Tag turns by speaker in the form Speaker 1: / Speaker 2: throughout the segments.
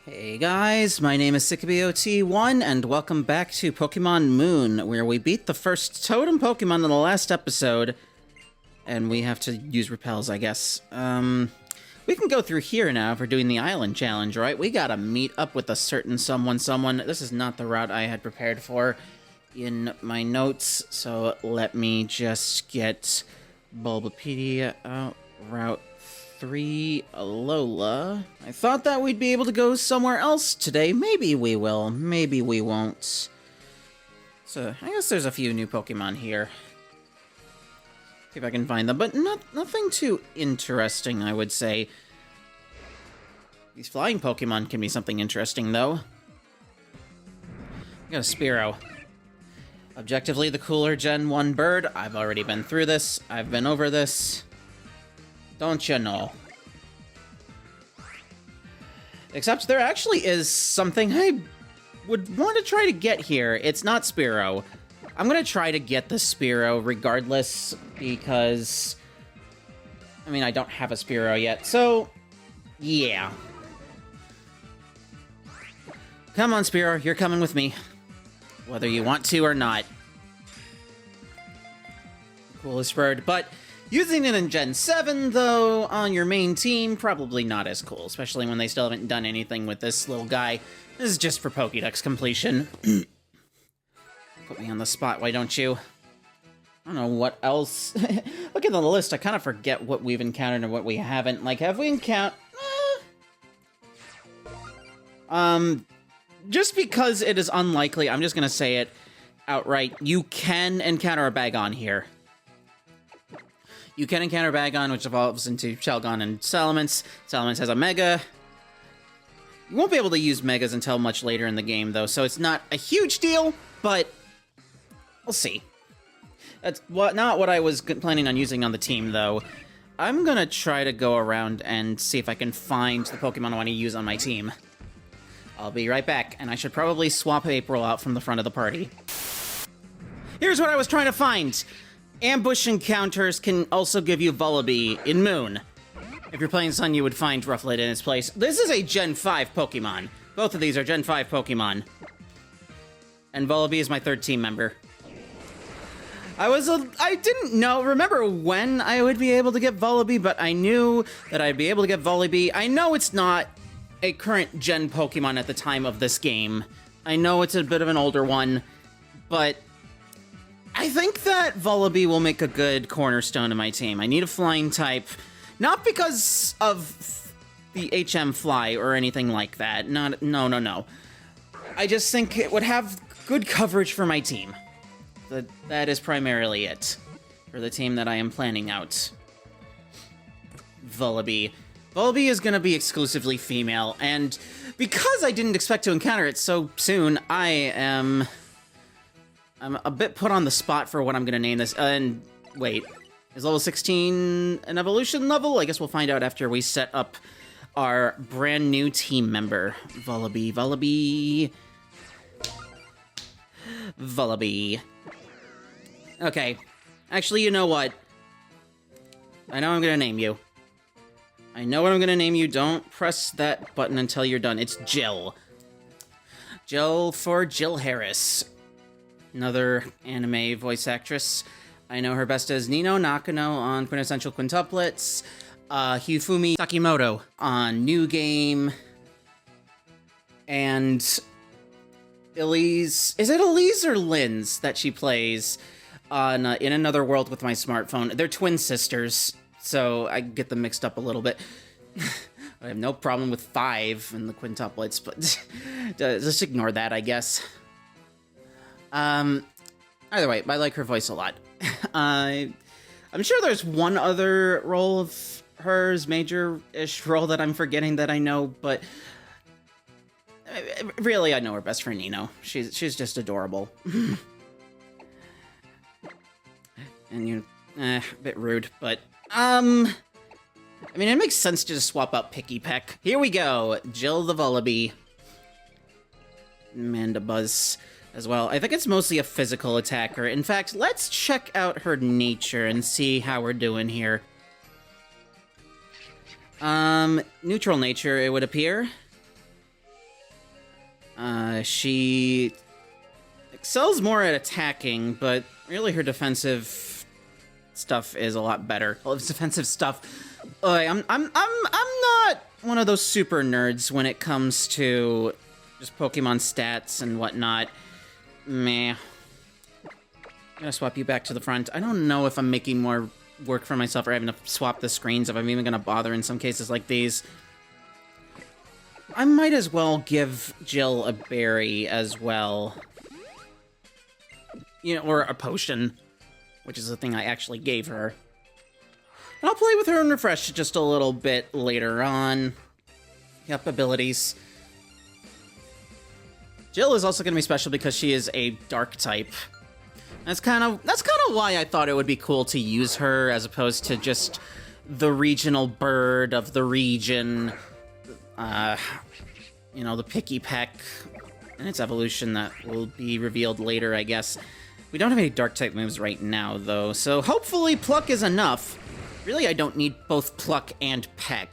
Speaker 1: Hey guys, my name is SickabyOT1, and welcome back to Pokemon Moon, where we beat the first totem Pokemon in the last episode, and we have to use repels, I guess. We can go through here now if we're doing the island challenge, right? We gotta meet up with a certain someone. This is not the route I had prepared for in my notes, so let me just get Bulbapedia out. Route 3, Alola. I thought that we'd be able to go somewhere else today. Maybe we will, maybe we won't. So, I guess there's a few new Pokemon here. See if I can find them, but nothing too interesting, I would say. These flying Pokemon can be something interesting, though. I got a Spearow. Objectively the cooler Gen 1 bird. I've already been through this. I've been over this. Don't you know? Except there actually is something I would want to try to get here. It's not Spearow. I'm gonna try to get the Spearow regardless, because I mean, I don't have a Spearow yet, so yeah. Come on, Spearow, you're coming with me. Whether you want to or not. Coolest bird, but using it in Gen 7, though, on your main team, probably not as cool, especially when they still haven't done anything with this little guy. This is just for Pokédex completion. Put me on the spot, why don't you? I don't know what else. Look at the list, I kind of forget what we've encountered and what we haven't. Like, have we encountered... Just because it is unlikely, I'm just gonna say it outright, you can encounter a Bagon here. You can encounter Bagon, which evolves into Shelgon and Salamence. Salamence has a Mega. You won't be able to use Megas until much later in the game, though, so it's not a huge deal, but we'll see. That's not what I was planning on using on the team, though. I'm gonna try to go around and see if I can find the Pokemon I want to use on my team. I'll be right back, and I should probably swap April out from the front of the party. Here's what I was trying to find! Ambush encounters can also give you Vullaby in Moon. If you're playing Sun, you would find Rufflet in its place. This is a Gen 5 Pokemon. Both of these are Gen 5 Pokemon. And Vullaby is my third team member. I didn't remember when I would be able to get Vullaby, but I knew that I'd be able to get Vullaby. I know it's not a current Gen Pokemon at the time of this game. I know it's a bit of an older one, but I think that Vullaby will make a good cornerstone of my team. I need a flying type, not because of the HM fly or anything like that. No. I just think it would have good coverage for my team. That is primarily it for the team that I am planning out. Vullaby. Vullaby is gonna be exclusively female, and because I didn't expect to encounter it so soon, I'm a bit put on the spot for what I'm gonna name this. And wait, is level 16 an evolution level? I guess we'll find out after we set up our brand new team member. Vullaby. Okay, actually, you know what? I know I'm gonna name you. I know what I'm gonna name you. Don't press that button until you're done. It's Jill. Jill for Jill Harris. Another anime voice actress. I know her best as Nino Nakano on Quintessential Quintuplets, Hifumi Sakimoto on New Game, and Elise... Is it Elise or Lynn's that she plays on In Another World with My Smartphone? They're twin sisters, so I get them mixed up a little bit. I have no problem with 5 in the quintuplets, but just ignore that, I guess. Either way, I like her voice a lot. I'm sure there's one other role of hers, major-ish role that I'm forgetting that I know, but really, I know her best for Nino. She's just adorable. And a bit rude, but, I mean, it makes sense to just swap out Picky Peck. Here we go, Jill the Vullaby. Mandibuzz as well. I think it's mostly a physical attacker. In fact, let's check out her nature and see how we're doing here. Neutral nature, it would appear. She excels more at attacking, but really her defensive stuff is a lot better. Well, it's defensive stuff. I'm not one of those super nerds when it comes to just Pokemon stats and whatnot. Meh. I'm gonna swap you back to the front. I don't know if I'm making more work for myself or having to swap the screens, if I'm even gonna bother in some cases like these. I might as well give Jill a berry as well. You know, or a potion, which is the thing I actually gave her. And I'll play with her and refresh just a little bit later on. Yep, abilities. Jill is also going to be special because she is a dark type. That's kind of why I thought it would be cool to use her as opposed to just the regional bird of the region. You know, the Picky Peck and its evolution that will be revealed later, I guess. We don't have any dark type moves right now, though, so hopefully Pluck is enough. Really, I don't need both Pluck and Peck,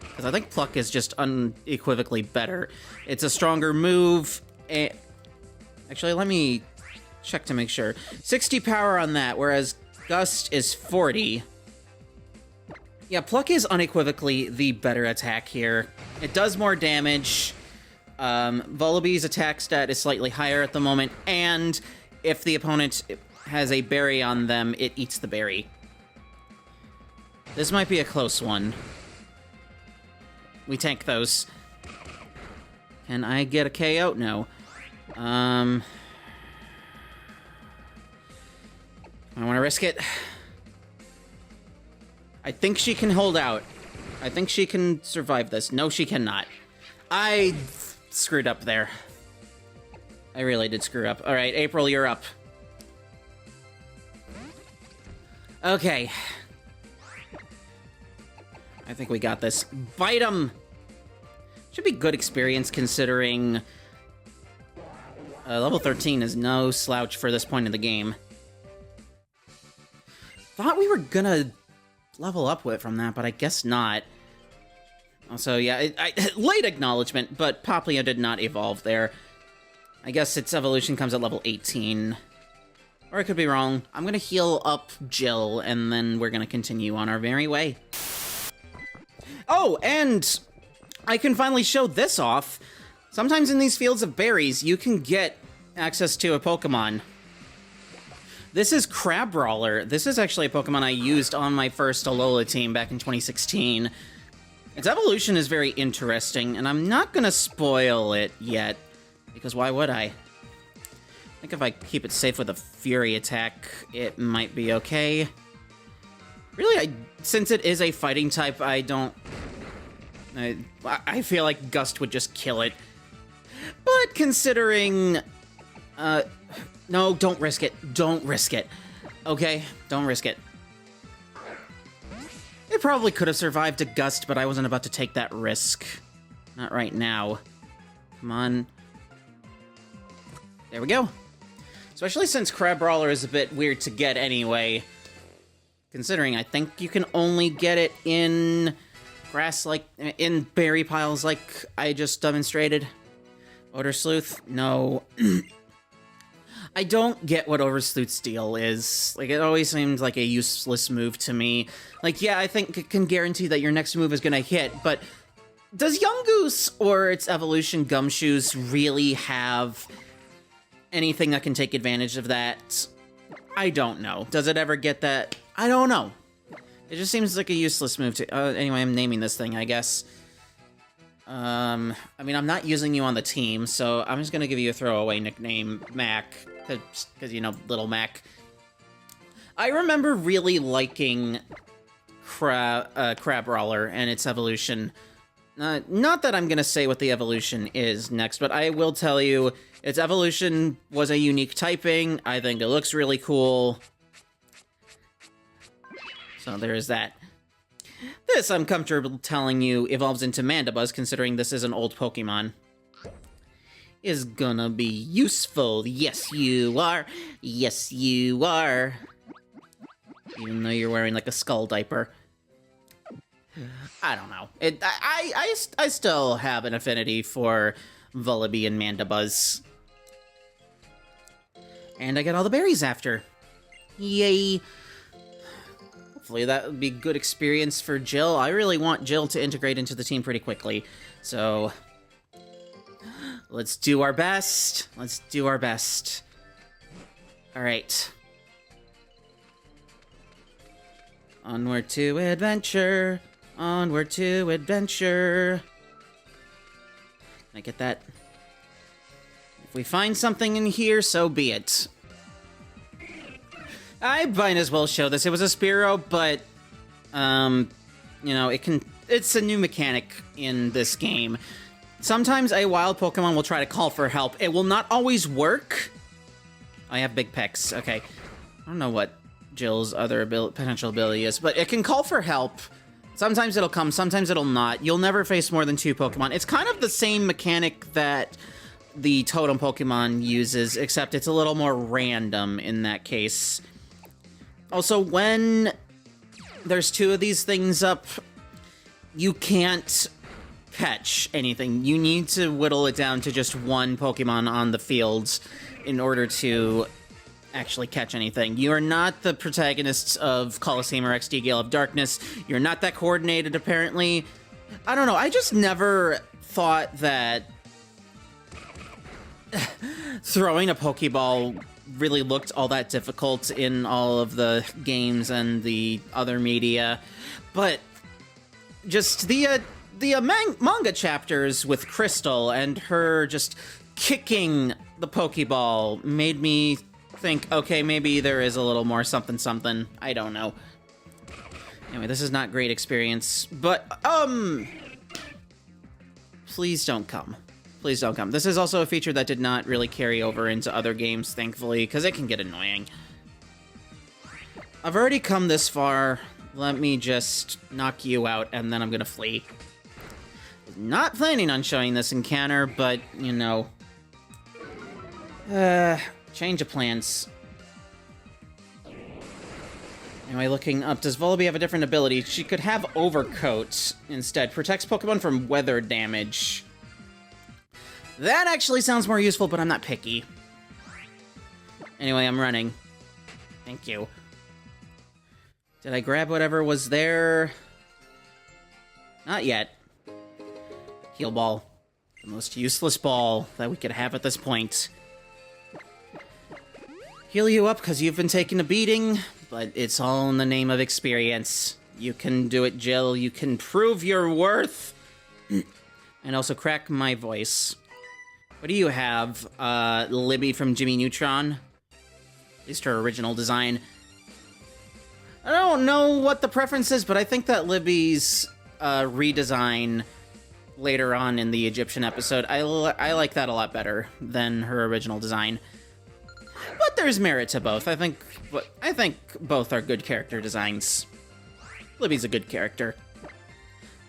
Speaker 1: because I think Pluck is just unequivocally better. It's a stronger move. Actually, let me check to make sure. 60 power on that, whereas Gust is 40. Yeah, Pluck is unequivocally the better attack here. It does more damage. Vullaby's attack stat is slightly higher at the moment, and if the opponent has a berry on them, it eats the berry. This might be a close one. We tank those. Can I get a KO? No. I want to risk it. I think she can hold out. I think she can survive this. No, she cannot. I screwed up there. I really did screw up. All right, April, you're up. Okay. I think we got this. Bite him! Should be good experience considering level 13 is no slouch for this point in the game. Thought we were gonna level up with from that, but I guess not. Also, yeah, late acknowledgement, but Popplio did not evolve there. I guess its evolution comes at level 18. Or I could be wrong. I'm gonna heal up Jill, and then we're gonna continue on our merry way. Oh, and I can finally show this off. Sometimes in these fields of berries, you can get access to a Pokemon. This is Crabrawler. This is actually a Pokemon I used on my first Alola team back in 2016. Its evolution is very interesting, and I'm not gonna spoil it yet, because why would I? I think if I keep it safe with a Fury attack, it might be okay. Really, since it is a fighting type, I feel like Gust would just kill it. But considering... no, don't risk it. Don't risk it. Okay? Don't risk it. It probably could have survived a Gust, but I wasn't about to take that risk. Not right now. Come on. There we go. Especially since Crabrawler is a bit weird to get anyway. Considering I think you can only get it in grass, in berry piles like I just demonstrated. Odor Sleuth? No. I don't get what Oversleuth's deal is. Like, it always seems like a useless move to me. Like, yeah, I think it can guarantee that your next move is gonna hit, but does Yungoos or its evolution Gumshoes really have anything that can take advantage of that? I don't know. Does it ever get that? I don't know. It just seems like a useless move to... anyway, I'm naming this thing, I guess. I mean, I'm not using you on the team, so I'm just gonna give you a throwaway nickname, Mac, because, you know, Little Mac. I remember really liking Crabrawler and its evolution. Not that I'm gonna say what the evolution is next, but I will tell you, its evolution was a unique typing. I think it looks really cool. So there is that. This, I'm comfortable telling you, evolves into Mandibuzz, considering this is an old Pokemon. Is gonna be useful. Yes, you are. Yes, you are. Even though you're wearing, like, a skull diaper. I don't know. I still have an affinity for Vullaby and Mandibuzz. And I get all the berries after. Yay! Hopefully that would be good experience for Jill. I really want Jill to integrate into the team pretty quickly. So, let's do our best. Let's do our best. Alright. Onward to adventure. Onward to adventure. Can I get that? If we find something in here, so be it. I might as well show this. It was a Spearow, but, you know, it's a new mechanic in this game. Sometimes a wild Pokemon will try to call for help. It will not always work. I have big pecs. Okay. I don't know what Jill's other potential ability is, but it can call for help. Sometimes it'll come, sometimes it'll not. You'll never face more than 2 Pokemon. It's kind of the same mechanic that the Totem Pokemon uses, except it's a little more random in that case. Also, when there's 2 of these things up, you can't catch anything. You need to whittle it down to just 1 Pokemon on the fields in order to actually catch anything. You are not the protagonists of Colosseum or XD Gale of Darkness. You're not that coordinated, apparently. I don't know, I just never thought that throwing a Pokeball really looked all that difficult in all of the games and the other media. But just the manga chapters with Crystal and her just kicking the Pokeball made me think, okay, maybe there is a little more something something. I don't know. Anyway, this is not great experience, but, please don't come. Please don't come. This is also a feature that did not really carry over into other games, thankfully, because it can get annoying. I've already come this far. Let me just knock you out, and then I'm gonna flee. Not planning on showing this encounter, but, you know... change of plans. Anyway, looking up, does Vullaby have a different ability? She could have Overcoat instead. Protects Pokemon from weather damage. That actually sounds more useful, but I'm not picky. Anyway, I'm running. Thank you. Did I grab whatever was there? Not yet. Heal Ball. The most useless ball that we could have at this point. Heal you up because you've been taking a beating, but it's all in the name of experience. You can do it, Jill. You can prove your worth. And also crack my voice. What do you have? Libby from Jimmy Neutron? At least her original design. I don't know what the preference is, but I think that Libby's redesign later on in the Egyptian episode, I like that a lot better than her original design. But there's merit to both. I think both are good character designs. Libby's a good character.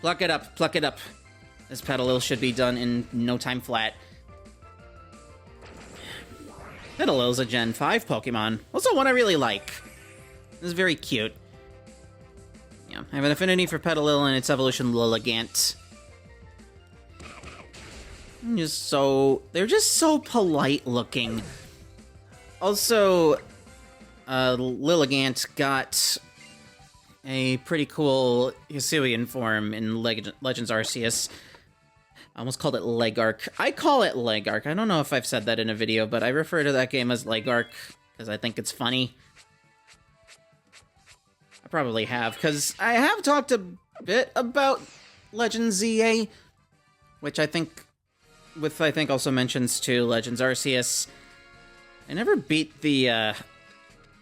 Speaker 1: Pluck it up, pluck it up. This Petalil should be done in no time flat. Petalil's a Gen 5 Pokemon. Also one I really like. It's very cute. Yeah, I have an affinity for Petalil and its evolution Lilligant. They're just so polite looking. Also, Lilligant got a pretty cool Hisuian form in Legends Arceus. I almost called it Legarc. I call it Legarc. I don't know if I've said that in a video, but I refer to that game as Legarc because I think it's funny. I probably have, because I have talked a bit about Legends ZA, which I think also mentions to Legends Arceus. I never beat the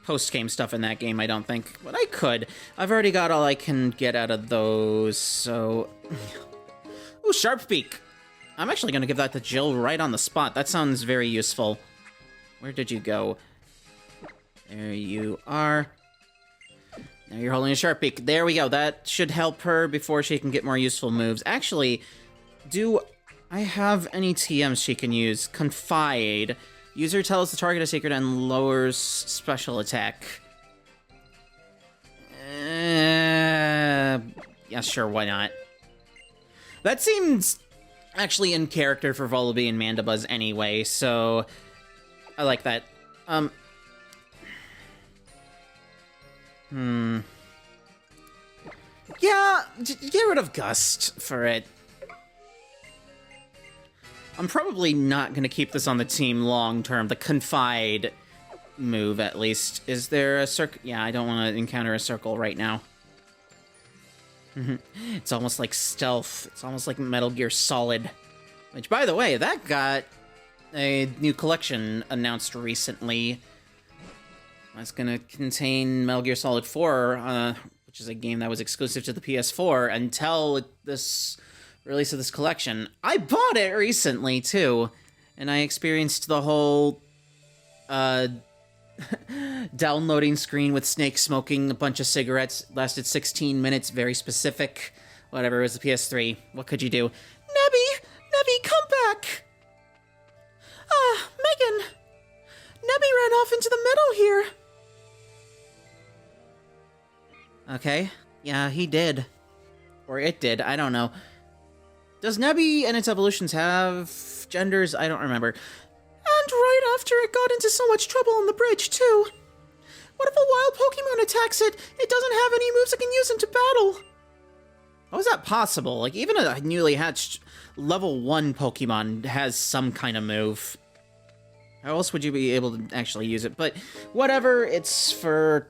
Speaker 1: post-game stuff in that game, I don't think, but I could. I've already got all I can get out of those, so... Ooh, Sharpbeak! I'm actually going to give that to Jill right on the spot. That sounds very useful. Where did you go? There you are. Now you're holding a Sharpbeak. There we go. That should help her before she can get more useful moves. Actually, do I have any TMs she can use? Confide. User tells the target a secret and lowers special attack. Yeah, sure, why not? That seems actually in character for Volibee and Mandibuzz anyway, so I like that. Yeah, get rid of Gust for it. I'm probably not going to keep this on the team long term. The Confide move, at least. Is there a circle? Yeah, I don't want to encounter a circle right now. It's almost like stealth. It's almost like Metal Gear Solid. Which, by the way, that got a new collection announced recently. It's going to contain Metal Gear Solid 4, which is a game that was exclusive to the PS4 until this release of this collection. I bought it recently, too, and I experienced the whole downloading screen with Snake smoking a bunch of cigarettes. Lasted 16 minutes, very specific. Whatever, it was the PS3. What could you do? Nebby, come back! Megan! Nebby ran off into the middle here! Okay, yeah, he did. Or it did, I don't know. Does Nebby and its evolutions have genders? I don't remember. And right after it got into so much trouble on the bridge, too. What if a wild Pokemon attacks it? It doesn't have any moves that can use into battle. How is that possible? Like, even a newly hatched level 1 Pokemon has some kind of move. How else would you be able to actually use it? But whatever, it's for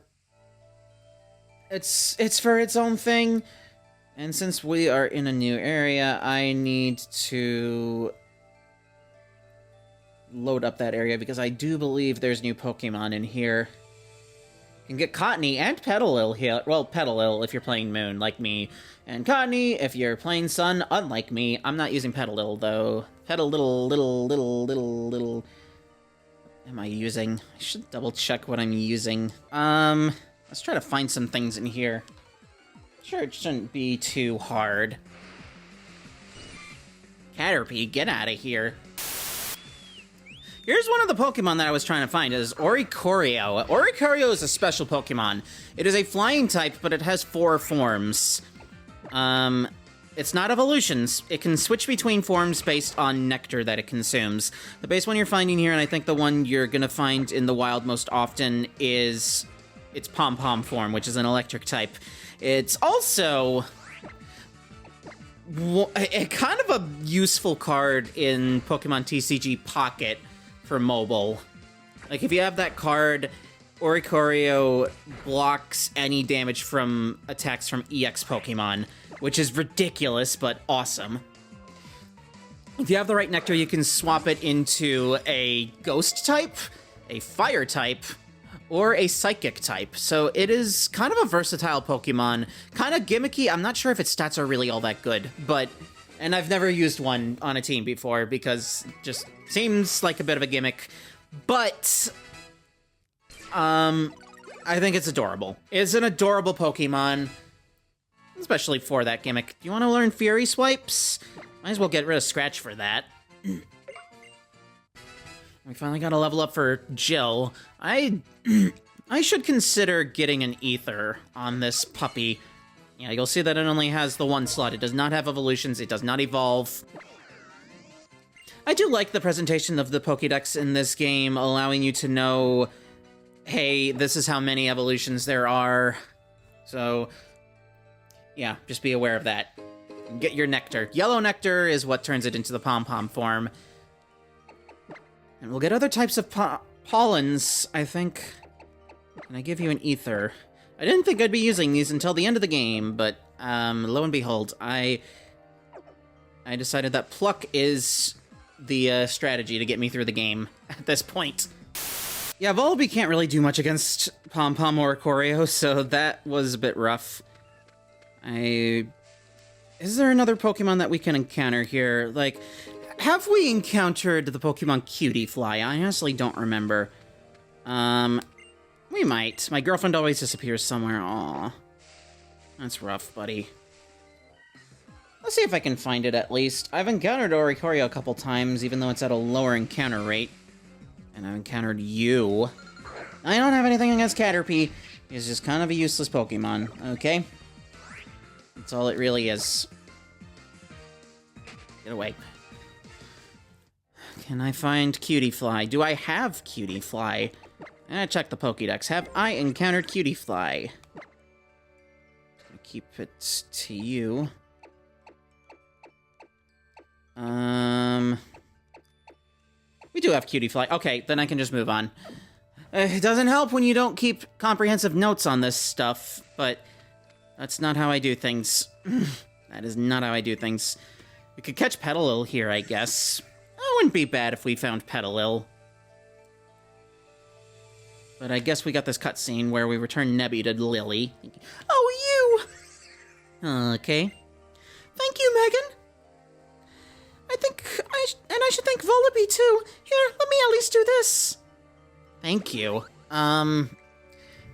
Speaker 1: its own thing. And since we are in a new area, I need to load up that area because I do believe there's new Pokemon in here. You can get Cottony and Petalil here. Well, Petalil if you're playing Moon, like me. And Cottony if you're playing Sun, unlike me. I'm not using Petalil, though. Little. Am I using? I should double check what I'm using. Let's try to find some things in here. Sure, it shouldn't be too hard. Caterpie, get out of here. Here's one of the Pokemon that I was trying to find, is Oricorio. Oricorio is a special Pokemon. It is a flying type, but it has 4 forms. It's not evolutions. It can switch between forms based on nectar that it consumes. The base one you're finding here, and I think the one you're gonna find in the wild most often, is its Pom-Pom form, which is an electric type. It's also a kind of a useful card in Pokemon TCG Pocket for mobile. Like, if you have that card, Oricorio blocks any damage from attacks from EX Pokemon, which is ridiculous, but awesome. If you have the right nectar, you can swap it into a ghost type, a fire type, or a psychic type. So it is kind of a versatile Pokemon. Kind of gimmicky. I'm not sure if its stats are really all that good, but... And I've never used one on a team before because it just seems like a bit of a gimmick. But... I think it's adorable. It's an adorable Pokemon. Especially for that gimmick. Do you want to learn Fury Swipes? Might as well get rid of Scratch for that. We finally got a level up for Jill. I should consider getting an Ether on this puppy. Yeah, you'll see that it only has the 1 slot. It does not have evolutions. It does not evolve. I do like the presentation of the Pokédex in this game, allowing you to know, hey, this is how many evolutions there are. So, yeah, just be aware of that. Get your nectar. Yellow nectar is what turns it into the Pom-Pom form. And we'll get other types of pollens, I think. Can I give you an Ether? I didn't think I'd be using these until the end of the game, but lo and behold, I decided that Pluck is the strategy to get me through the game at this point. Yeah, Volibee can't really do much against Pom-Pom or Oricorio, so that was a bit rough. Is there another Pokemon that we can encounter here? Like... Have we encountered the Pokemon Cutiefly? I honestly don't remember. We might. My girlfriend always disappears somewhere. Aw. That's rough, buddy. Let's see if I can find it, at least. I've encountered Oricorio a couple times, even though it's at a lower encounter rate. And I've encountered you. I don't have anything against Caterpie. It's just kind of a useless Pokemon, okay? That's all it really is. Get away. Can I find Cutie Fly? Do I have Cutie Fly? And I check the Pokédex. Have I encountered Cutie Fly? Keep it to you. We do have Cutie Fly. Okay, then I can just move on. It doesn't help when you don't keep comprehensive notes on this stuff, but that's not how I do things. That is not how I do things. We could catch Petalil here, I guess. It wouldn't be bad if we found Petalil. But I guess we got this cutscene where we return Nebby to Lily. Oh, you! Okay. Thank you, Megan. I should thank Volibee, too. Here, let me at least do this. Thank you. Had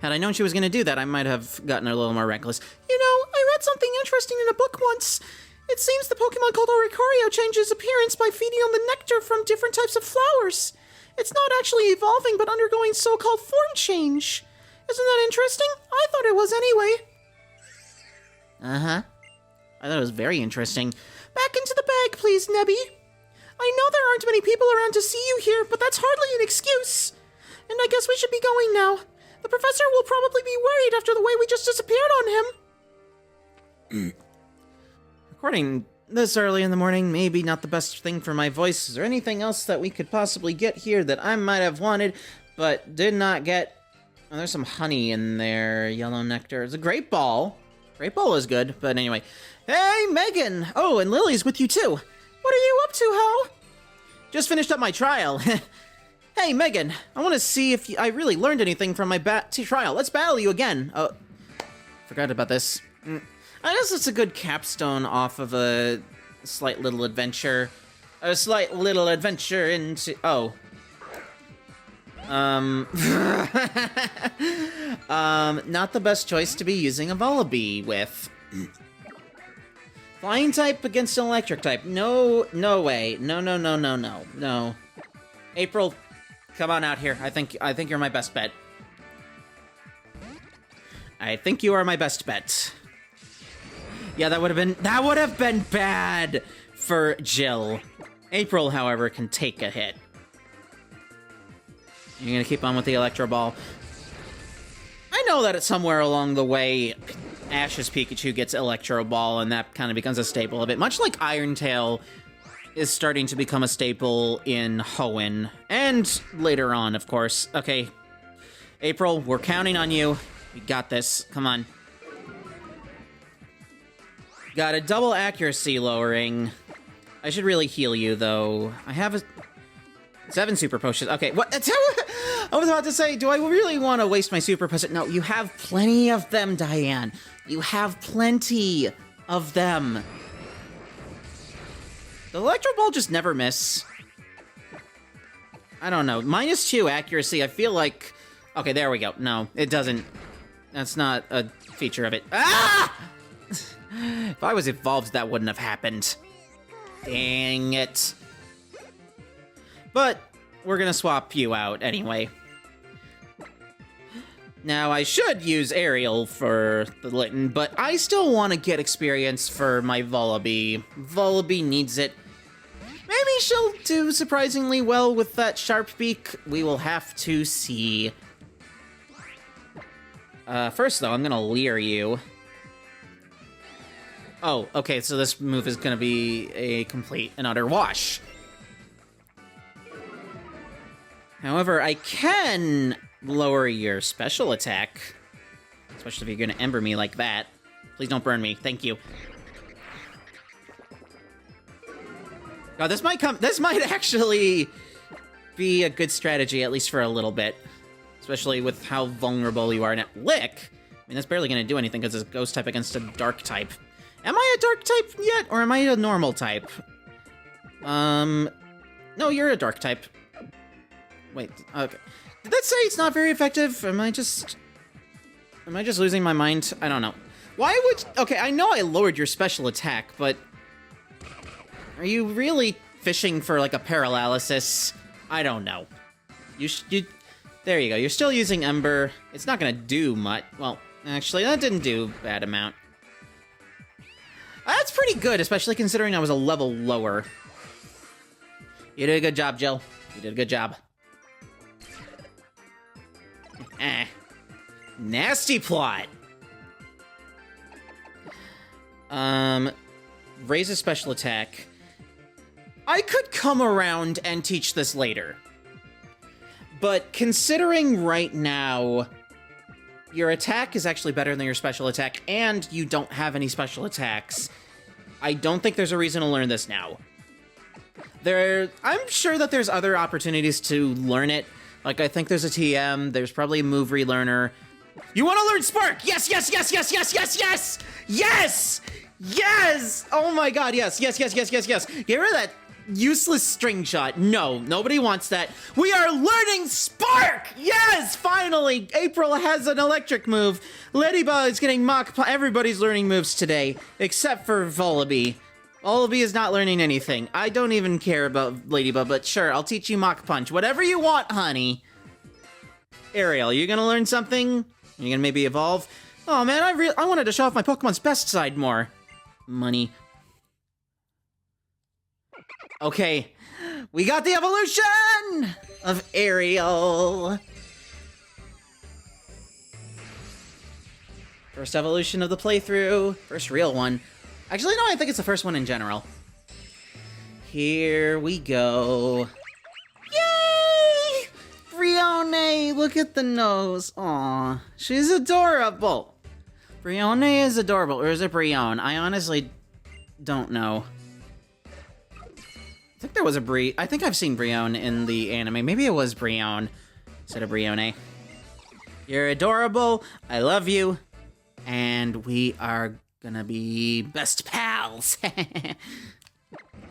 Speaker 1: I known she was going to do that, I might have gotten a little more reckless. You know, I read something interesting in a book once. It seems the Pokemon called Oricorio changes appearance by feeding on the nectar from different types of flowers. It's not actually evolving, but undergoing so-called form change. Isn't that interesting? I thought it was anyway. Uh-huh. I thought it was very interesting. Back into the bag, please, Nebby. I know there aren't many people around to see you here, but that's hardly an excuse. And I guess we should be going now. The professor will probably be worried after the way we just disappeared on him. Recording this early in the morning, maybe not the best thing for my voice. Is there anything else that we could possibly get here that I might have wanted, but did not get? Oh, there's some honey in there. Yellow nectar. It's a great ball. Great ball is good, but anyway. Hey, Megan! Oh, and Lily's with you, too. What are you up to, Ho? Just finished up my trial. Hey, Megan, I want to see if I really learned anything from my trial. Let's battle you again. Oh, forgot about this. I guess it's a good capstone off of a slight little adventure. A slight little adventure into... Oh. Not the best choice to be using a Volibee with. Flying type against an electric type. No way. No. April, come on out here. I think you're my best bet. I think you are my best bet. Yeah, that would have been bad for Jill. April, however, can take a hit. You're gonna keep on with the Electro Ball. I know that it's somewhere along the way Ash's Pikachu gets Electro Ball, and that kind of becomes a staple of it. Much like Iron Tail is starting to become a staple in Hoenn, and later on, of course. Okay, April, we're counting on you. We got this. Come on. Got a double accuracy lowering. I should really heal you, though. I have 7 super potions. Okay, what? I was about to say, do I really want to waste my super potion? No, you have plenty of them, Diane. You have plenty of them. The Electro Ball just never miss. I don't know. -2 accuracy, I feel like... Okay, there we go. No, it doesn't. That's not a feature of it. Ah! If I was evolved, that wouldn't have happened. Dang it. But we're gonna swap you out anyway. Now, I should use Aerial for the Litten, but I still want to get experience for my Volibee. Volibee needs it. Maybe she'll do surprisingly well with that Sharp Beak. We will have to see. First, though, I'm gonna Leer you. Oh, okay, so this move is gonna be a complete and utter wash. However, I can lower your special attack. Especially if you're gonna Ember me like that. Please don't burn me, thank you. God, this might actually be a good strategy, at least for a little bit. Especially with how vulnerable you are now. Lick? I mean, that's barely gonna do anything because it's a ghost type against a dark type. Am I a dark type yet, or am I a normal type? No, you're a dark type. Wait, okay. Did that say it's not very effective? Am I just losing my mind? I don't know. Why would... Okay, I know I lowered your special attack, but... Are you really fishing for, like, a paralysis? I don't know. There you go. You're still using Ember. It's not gonna do much. Well, actually, that didn't do a bad amount. That's pretty good, especially considering I was a level lower. You did a good job, Jill. You did a good job. Nasty plot. Raise a special attack. I could come around and teach this later. But considering right now, your attack is actually better than your special attack, and you don't have any special attacks, I don't think there's a reason to learn this now. I'm sure that there's other opportunities to learn it. Like, I think there's a TM, there's probably a move relearner. You want to learn Spark? Yes, yes, yes, yes, yes, yes, yes! Yes! Yes! Oh my god, yes, yes, yes, yes, yes, yes. Get rid of that useless string shot. No, nobody wants that. We are learning Spark! Yes, finally! April has an electric move. Ladybug is getting everybody's learning moves today, except for Vullaby. Vullaby is not learning anything. I don't even care about Ladybug, but sure, I'll teach you Mach Punch. Whatever you want, honey. Ariel, you gonna learn something? You gonna maybe evolve? Oh man, I wanted to show off my Pokemon's best side more. Money. Okay, we got the evolution of Ariel. First evolution of the playthrough. First real one. Actually, no, I think it's the first one in general. Here we go. Yay! Brione, look at the nose. Aw, she's adorable. Brione is adorable, or is it Brione? I honestly don't know. I think there was I think I've seen Brione in the anime. Maybe it was Brione instead of Brione. You're adorable. I love you. And we are gonna be best pals. I'm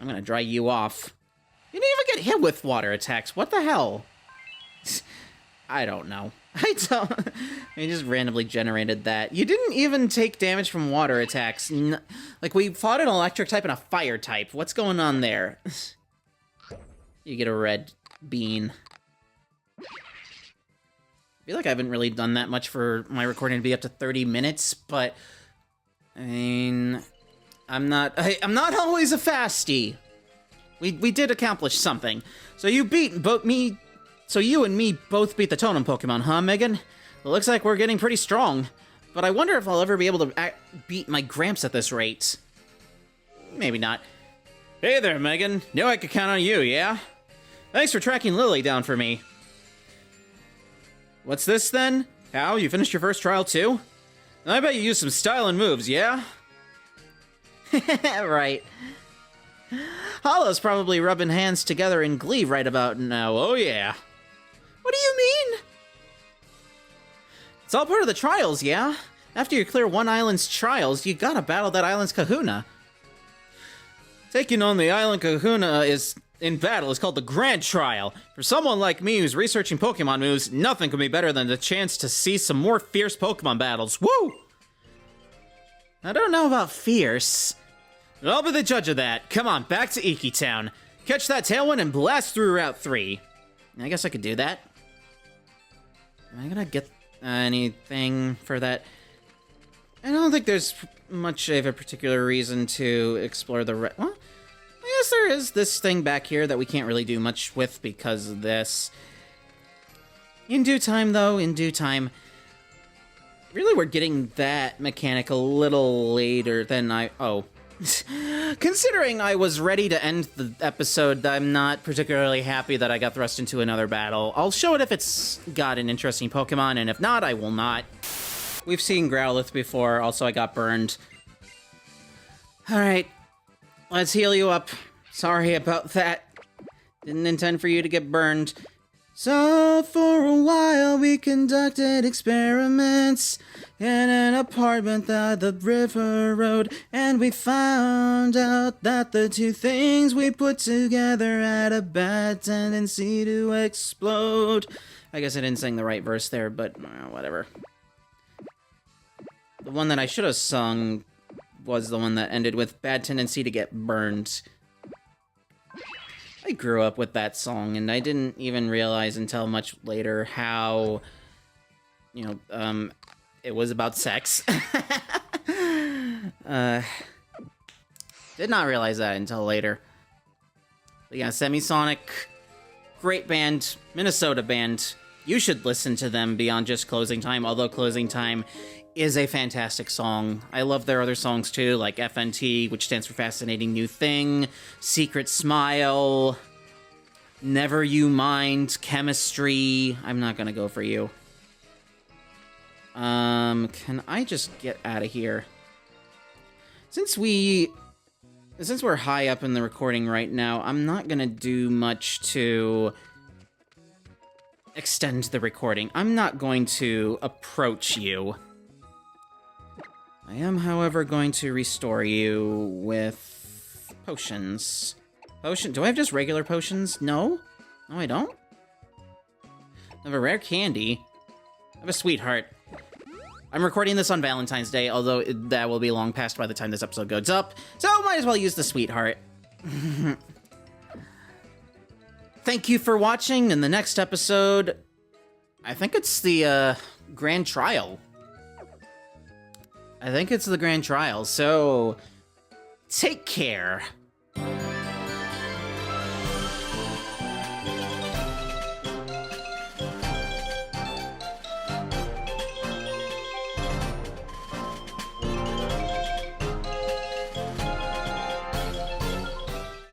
Speaker 1: gonna dry you off. You didn't even get hit with water attacks. What the hell? I don't know. I just randomly generated that. You didn't even take damage from water attacks. Like, we fought an electric type and a fire type. What's going on there? You get a red bean. I feel like I haven't really done that much for my recording to be up to 30 minutes, but I mean, I'm not always a fastie. We did accomplish something. So you and me both beat the totem Pokemon, huh, Megan? It looks like we're getting pretty strong. But I wonder if I'll ever be able to beat my Gramps at this rate. Maybe not. Hey there, Megan. Knew I could count on you, yeah? Thanks for tracking Lily down for me. What's this, then? How, you finished your first trial, too? I bet you used some styling moves, yeah? Right. Hollow's probably rubbing hands together in glee right about now, oh yeah. What do you mean? It's all part of the trials, yeah? After you clear one island's trials, you gotta battle that island's kahuna. Taking on the island kahuna in battle is called the Grand Trial. For someone like me who's researching Pokemon moves, nothing could be better than the chance to see some more fierce Pokemon battles. Woo! I don't know about fierce. I'll be the judge of that. Come on, back to Iki Town. Catch that Tailwind and blast through Route 3. I guess I could do that. Am I gonna get anything for that? I don't think there's much of a particular reason to explore the well, I guess there is this thing back here that we can't really do much with because of this. In due time, though, in due time. Really, we're getting that mechanic a little later than Considering I was ready to end the episode, I'm not particularly happy that I got thrust into another battle. I'll show it if it's got an interesting Pokemon, and if not, I will not. We've seen Growlithe before, also I got burned. Alright, let's heal you up. Sorry about that. Didn't intend for you to get burned. So, for a while we conducted experiments in an apartment by the river road, and we found out that the two things we put together had a bad tendency to explode. I guess I didn't sing the right verse there, but whatever. The one that I should have sung was the one that ended with bad tendency to get burned. I grew up with that song, and I didn't even realize until much later how, it was about sex. Did not realize that until later. But yeah, Semisonic, great band, Minnesota band. You should listen to them beyond just Closing Time, although Closing Time is a fantastic song. I love their other songs too, like FNT, which stands for Fascinating New Thing, Secret Smile, Never You Mind, Chemistry. I'm not gonna go for you. Can I just get out of here? Since we're high up in the recording right now, I'm not gonna do much to extend the recording. I'm not going to approach you. I am, however, going to restore you with potions. Do I have just regular potions? No? No, I don't? I have a rare candy. I have a sweetheart. I'm recording this on Valentine's Day, although that will be long past by the time this episode goes up, so might as well use the sweetheart. Thank you for watching. In the next episode, I think it's the Grand Trial. So take care.